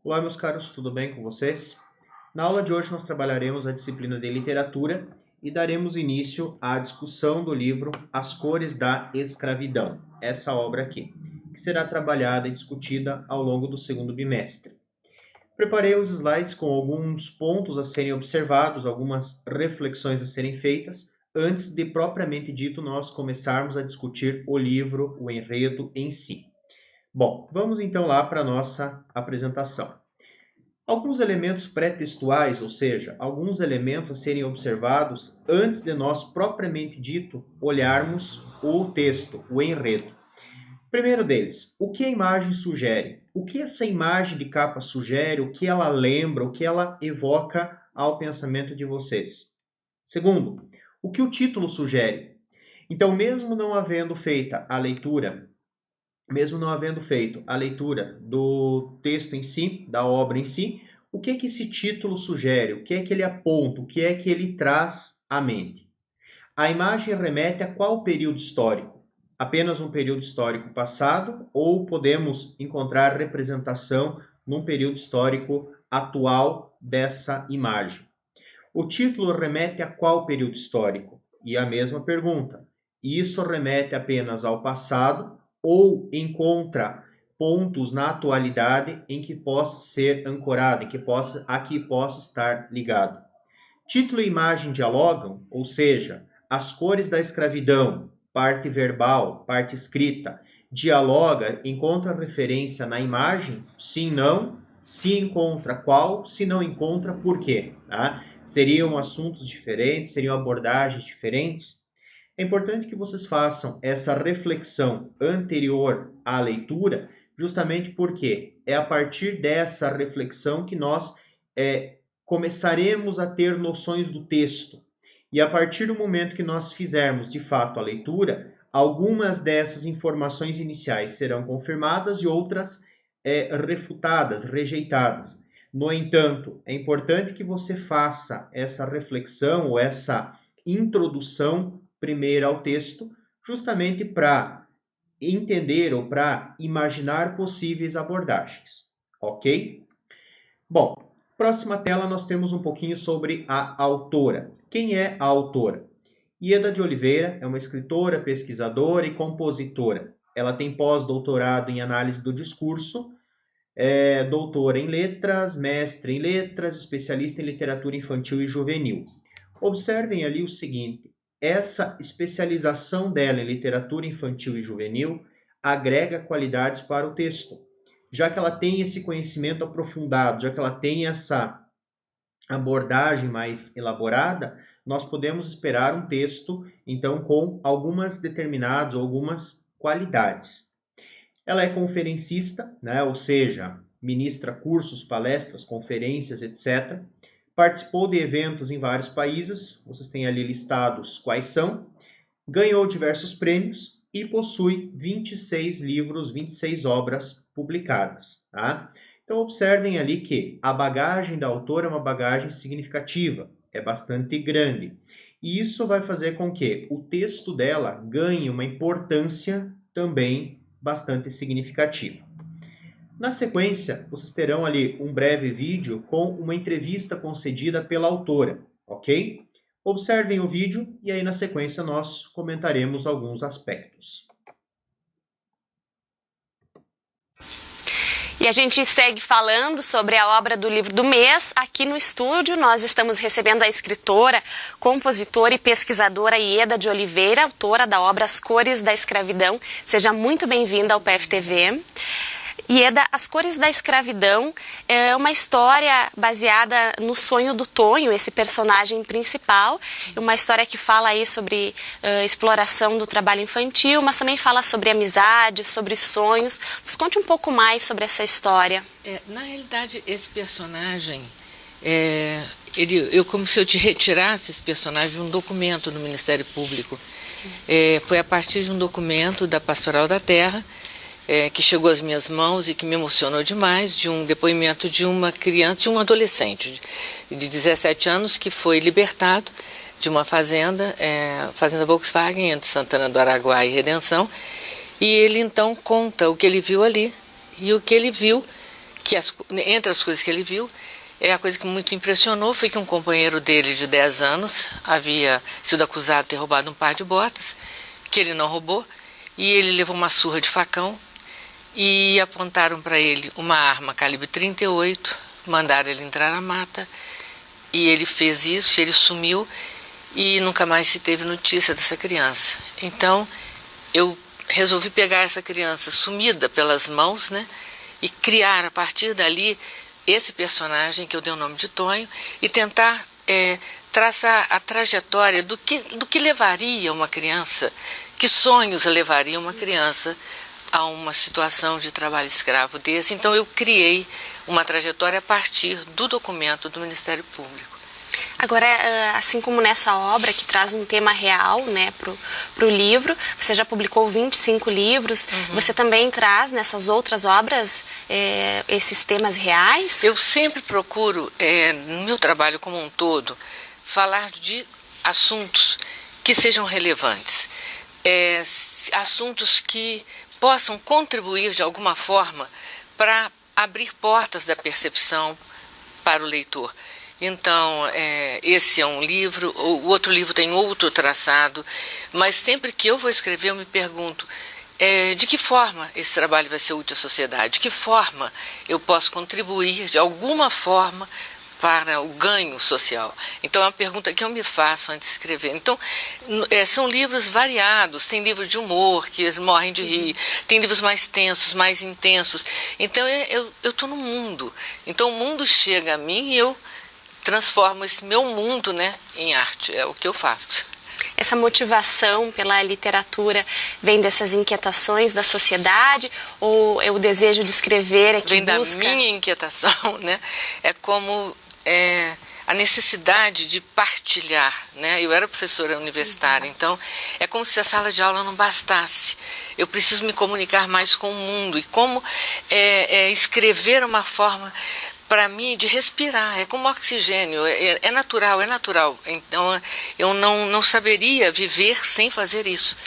Olá, meus caros, tudo bem com vocês? Na aula de hoje nós trabalharemos a disciplina de literatura e daremos início à discussão do livro As Cores da Escravidão, essa obra aqui, que será trabalhada e discutida ao longo do segundo bimestre. Preparei os slides com alguns pontos a serem observados, algumas reflexões a serem feitas, antes de propriamente dito nós começarmos a discutir o livro, o enredo em si. Bom, vamos então lá para a nossa apresentação. Alguns elementos pré-textuais, ou seja, alguns elementos a serem observados antes de nós propriamente dito olharmos o texto, o enredo. Primeiro deles, o que a imagem sugere? O que essa imagem de capa sugere? O que ela lembra? O que ela evoca ao pensamento de vocês? Segundo, o que o título sugere? Então, mesmo não havendo feito a leitura do texto em si, da obra em si, o que é que esse título sugere? O que é que ele aponta? O que é que ele traz à mente? A imagem remete a qual período histórico? Apenas um período histórico passado ou podemos encontrar representação num período histórico atual dessa imagem? O título remete a qual período histórico? E a mesma pergunta. Isso remete apenas ao passado ou encontra pontos na atualidade em que possa ser ancorado, a que possa estar ligado? Título e imagem dialogam, ou seja, as cores da escravidão, parte verbal, parte escrita, dialoga, encontra referência na imagem? Sim, não? Se encontra, qual? Se não encontra, por quê? Tá? Seriam assuntos diferentes, seriam abordagens diferentes? É importante que vocês façam essa reflexão anterior à leitura, justamente porque é a partir dessa reflexão que nós começaremos a ter noções do texto. E a partir do momento que nós fizermos de fato a leitura, algumas dessas informações iniciais serão confirmadas e outras refutadas, rejeitadas. No entanto, é importante que você faça essa reflexão ou essa introdução primeiro ao texto, justamente para entender ou para imaginar possíveis abordagens, ok? Bom, próxima tela nós temos um pouquinho sobre a autora. Quem é a autora? Ieda de Oliveira é uma escritora, pesquisadora e compositora. Ela tem pós-doutorado em análise do discurso, é doutora em letras, mestre em letras, especialista em literatura infantil e juvenil. Observem ali o seguinte, essa especialização dela em literatura infantil e juvenil agrega qualidades para o texto, já que ela tem esse conhecimento aprofundado, já que ela tem essa abordagem mais elaborada, nós podemos esperar um texto, então, com algumas determinadas ou algumas qualidades. Ela é conferencista, né? Ou seja, ministra cursos, palestras, conferências, etc. Participou de eventos em vários países, vocês têm ali listados quais são. Ganhou diversos prêmios e possui 26 livros, 26 obras publicadas. Tá? Então, observem ali que a bagagem da autora é uma bagagem significativa, é bastante grande. E isso vai fazer com que o texto dela ganhe uma importância também bastante significativa. Na sequência, vocês terão ali um breve vídeo com uma entrevista concedida pela autora, ok? Observem o vídeo e aí na sequência nós comentaremos alguns aspectos. E a gente segue falando sobre a obra do livro do mês. Aqui no estúdio nós estamos recebendo a escritora, compositora e pesquisadora Ieda de Oliveira, autora da obra As Cores da Escravidão. Seja muito bem-vinda ao PFTV. Ieda, As Cores da Escravidão é uma história baseada no sonho do Tonho, esse personagem principal, uma história que fala aí sobre exploração do trabalho infantil, mas também fala sobre amizade, sobre sonhos. Nos conte um pouco mais sobre essa história. Na realidade, esse personagem, como se eu te retirasse esse personagem de um documento do Ministério Público. Foi a partir de um documento da Pastoral da Terra, que chegou às minhas mãos e que me emocionou demais, de um depoimento de uma criança, de um adolescente de 17 anos que foi libertado de uma fazenda, fazenda Volkswagen, entre Santana do Araguaia e Redenção, e ele então conta o que ele viu ali. E o que ele viu entre as coisas que ele viu, a coisa que muito impressionou foi que um companheiro dele de 10 anos havia sido acusado de ter roubado um par de botas, que ele não roubou, e ele levou uma surra de facão e apontaram para ele uma arma calibre 38, mandaram ele entrar na mata, e ele fez isso, ele sumiu e nunca mais se teve notícia dessa criança. Então eu resolvi pegar essa criança sumida pelas mãos, né, e criar a partir dali esse personagem que eu dei o nome de Tonho e tentar traçar a trajetória do que levaria uma criança, que sonhos levaria uma criança a uma situação de trabalho escravo desse. Então eu criei uma trajetória a partir do documento do Ministério Público. Agora, assim como nessa obra que traz um tema real, né, pro livro, você já publicou 25 livros, você também traz nessas outras obras esses temas reais? Eu sempre procuro, no meu trabalho como um todo, falar de assuntos que sejam relevantes, assuntos que possam contribuir de alguma forma para abrir portas da percepção para o leitor. Então, esse é um livro, o outro livro tem outro traçado, mas sempre que eu vou escrever eu me pergunto de que forma esse trabalho vai ser útil à sociedade, de que forma eu posso contribuir de alguma forma para o ganho social. Então é uma pergunta que eu me faço antes de escrever. Então são livros variados, tem livros de humor, que eles morrem de rir, tem livros mais tensos, mais intensos. Então eu estou no mundo, então o mundo chega a mim e eu transformo esse meu mundo, né, em arte, é o que eu faço. Essa motivação pela literatura vem dessas inquietações da sociedade ou é o desejo de escrever que vem busca? Da minha inquietação, né? É como a necessidade de partilhar, né? Eu era professora universitária, então é como se a sala de aula não bastasse. Eu preciso me comunicar mais com o mundo e como escrever uma forma para mim de respirar, é como oxigênio, é natural. Então eu não saberia viver sem fazer isso.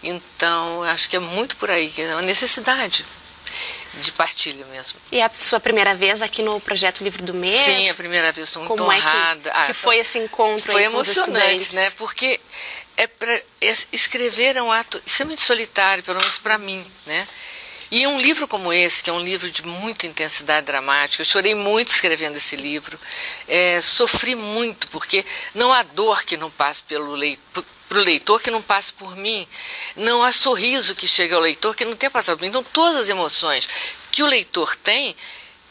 Então acho que é muito por aí, que é uma necessidade de partilha mesmo. E é a sua primeira vez aqui no Projeto Livro do Mês? Sim, é a primeira vez, estou muito Como honrada. Que foi esse encontro foi aí com os emocionante, né? Porque escrever é um ato extremamente solitário, pelo menos para mim, né? E um livro como esse, que é um livro de muita intensidade dramática, eu chorei muito escrevendo esse livro, sofri muito, porque não há dor que não passe para o leitor que não passe por mim, não há sorriso que chegue ao leitor que não tenha passado por mim. Então todas as emoções que o leitor tem,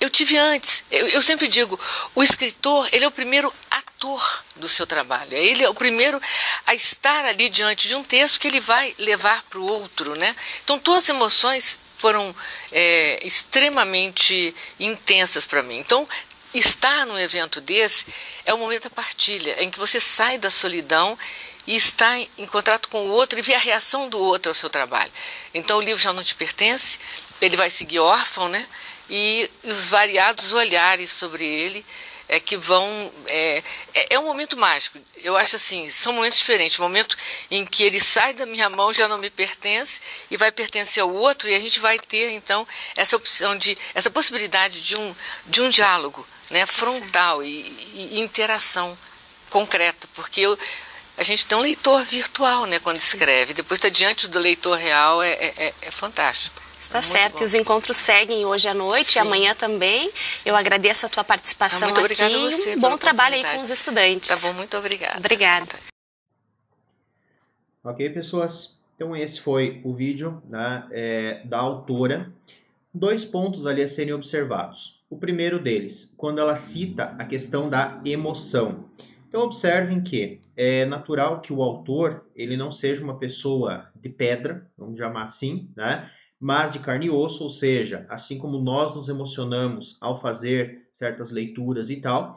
eu tive antes. Eu sempre digo, o escritor, ele é o primeiro ator do seu trabalho, ele é o primeiro a estar ali diante de um texto que ele vai levar para o outro, né? Então todas as emoções foram extremamente intensas para mim. Então, estar num evento desse é um momento da partilha, em que você sai da solidão e está em contato com o outro e vê a reação do outro ao seu trabalho. Então, o livro já não te pertence, ele vai seguir órfão, né? E os variados olhares sobre ele que vão... É um momento mágico. Eu acho assim, são momentos diferentes. O momento em que ele sai da minha mão já não me pertence e vai pertencer ao outro, e a gente vai ter, então, essa opção essa possibilidade de um diálogo, né, frontal e interação concreta, porque a gente tem um leitor virtual, né, quando escreve. Depois está diante do leitor real, é fantástico. Tá certo, e os encontros seguem hoje à noite. Sim. E amanhã também. Eu agradeço a tua participação muito aqui obrigada a você e um bom trabalho aí com os estudantes. Tá bom, muito obrigada. Obrigada. Ok, pessoas? Então esse foi o vídeo, né, da autora. 2 pontos ali a serem observados. O primeiro deles, quando ela cita a questão da emoção. Então observem que é natural que o autor ele não seja uma pessoa de pedra, vamos chamar assim, né? Mas de carne e osso, ou seja, assim como nós nos emocionamos ao fazer certas leituras e tal,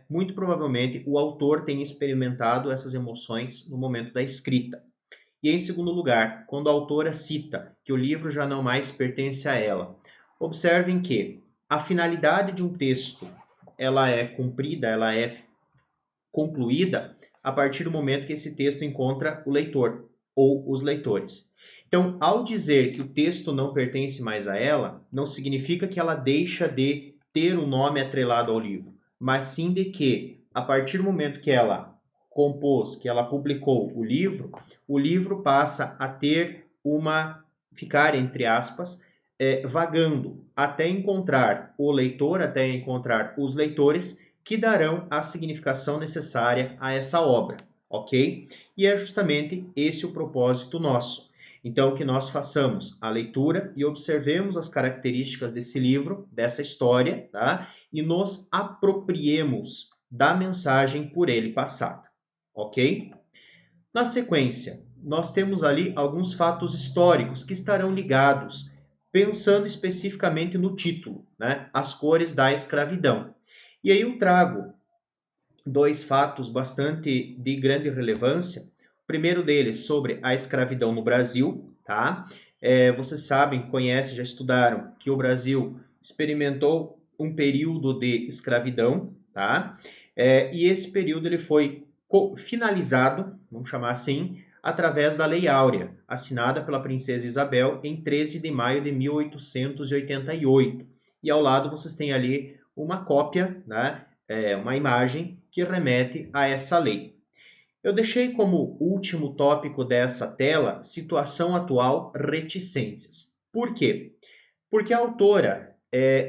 muito provavelmente o autor tem experimentado essas emoções no momento da escrita. E em segundo lugar, quando a autora cita que o livro já não mais pertence a ela, observem que a finalidade de um texto ela é cumprida, ela é concluída a partir do momento que esse texto encontra o leitor. ou os leitores. Então, ao dizer que o texto não pertence mais a ela, não significa que ela deixa de ter um nome atrelado ao livro, mas sim de que, a partir do momento que ela compôs, que ela publicou o livro passa a ter ficar, entre aspas, vagando, até encontrar o leitor, até encontrar os leitores, que darão a significação necessária a essa obra, ok? E é justamente esse o propósito nosso. Então, que nós façamos a leitura e observemos as características desse livro, dessa história, tá? E nos apropriemos da mensagem por ele passada, ok? Na sequência, nós temos ali alguns fatos históricos que estarão ligados, pensando especificamente no título, né? As cores da escravidão. E aí eu trago dois fatos bastante de grande relevância. O primeiro deles sobre a escravidão no Brasil, tá? Vocês sabem, conhecem, já estudaram que o Brasil experimentou um período de escravidão, tá? E esse período ele foi finalizado, vamos chamar assim, através da Lei Áurea, assinada pela Princesa Isabel em 13 de maio de 1888. E ao lado vocês têm ali uma cópia, né? Uma imagem que remete a essa lei. Eu deixei como último tópico dessa tela situação atual, reticências. Por quê? Porque a autora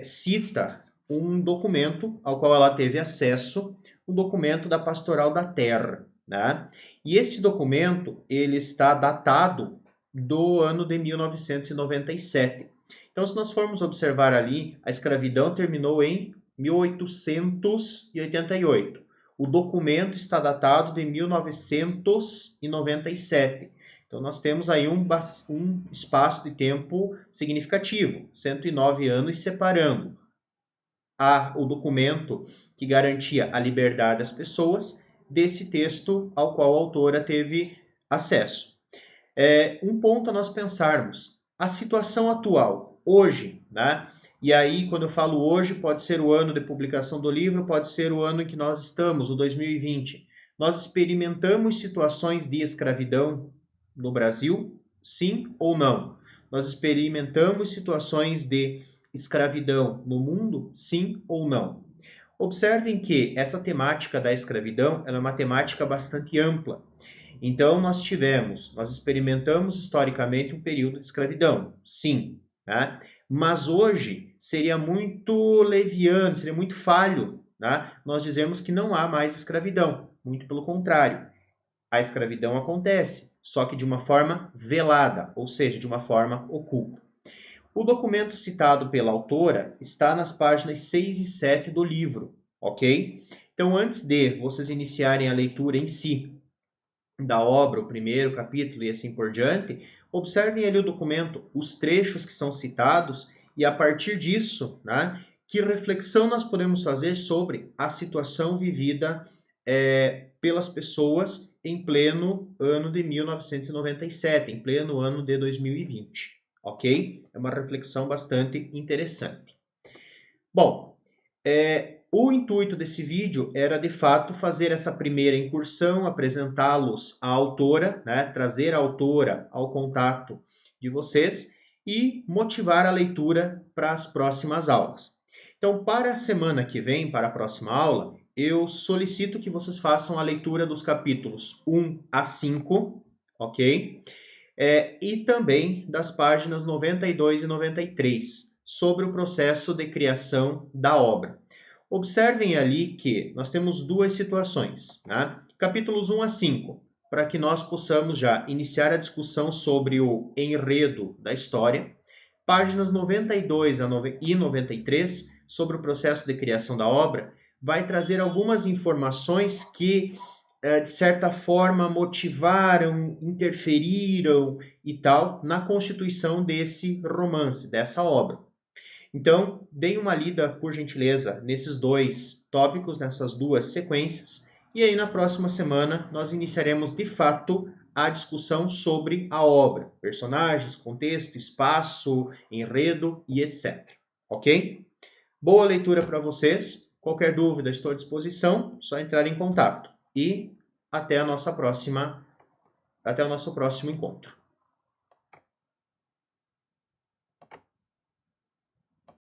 cita um documento ao qual ela teve acesso, um documento da Pastoral da Terra, né? E esse documento ele está datado do ano de 1997. Então, se nós formos observar ali, a escravidão terminou em 1888. O documento está datado de 1997. Então, nós temos aí um espaço de tempo significativo, 109 anos separando o documento que garantia a liberdade das pessoas desse texto ao qual a autora teve acesso. Um ponto a nós pensarmos, a situação atual, hoje, né? E aí, quando eu falo hoje, pode ser o ano de publicação do livro, pode ser o ano em que nós estamos, o 2020. Nós experimentamos situações de escravidão no Brasil? Sim ou não? Nós experimentamos situações de escravidão no mundo? Sim ou não? Observem que essa temática da escravidão ela é uma temática bastante ampla. Então, nós experimentamos historicamente um período de escravidão, sim, né? Mas hoje seria muito leviano, seria muito falho, né? Nós dizemos que não há mais escravidão, muito pelo contrário. A escravidão acontece, só que de uma forma velada, ou seja, de uma forma oculta. O documento citado pela autora está nas páginas 6 e 7 do livro, ok? Então, antes de vocês iniciarem a leitura em si da obra, o primeiro capítulo e assim por diante, observem ali o documento, os trechos que são citados e a partir disso, né, que reflexão nós podemos fazer sobre a situação vivida pelas pessoas em pleno ano de 1997, em pleno ano de 2020, ok? É uma reflexão bastante interessante. Bom, o intuito desse vídeo era, de fato, fazer essa primeira incursão, apresentá-los à autora, né, trazer a autora ao contato de vocês e motivar a leitura para as próximas aulas. Então, para a semana que vem, para a próxima aula, eu solicito que vocês façam a leitura dos capítulos 1 a 5, ok? E também das páginas 92 e 93, sobre o processo de criação da obra. Observem ali que nós temos duas situações, né? Capítulos 1 a 5, para que nós possamos já iniciar a discussão sobre o enredo da história. Páginas 92 e 93, sobre o processo de criação da obra, vai trazer algumas informações que, de certa forma, motivaram, interferiram e tal, na constituição desse romance, dessa obra. Então, deem uma lida, por gentileza, nesses dois tópicos, nessas duas sequências, e aí na próxima semana nós iniciaremos de fato a discussão sobre a obra, personagens, contexto, espaço, enredo e etc. Ok? Boa leitura para vocês. Qualquer dúvida, estou à disposição, só entrar em contato. E até a nossa próxima Até o nosso próximo encontro.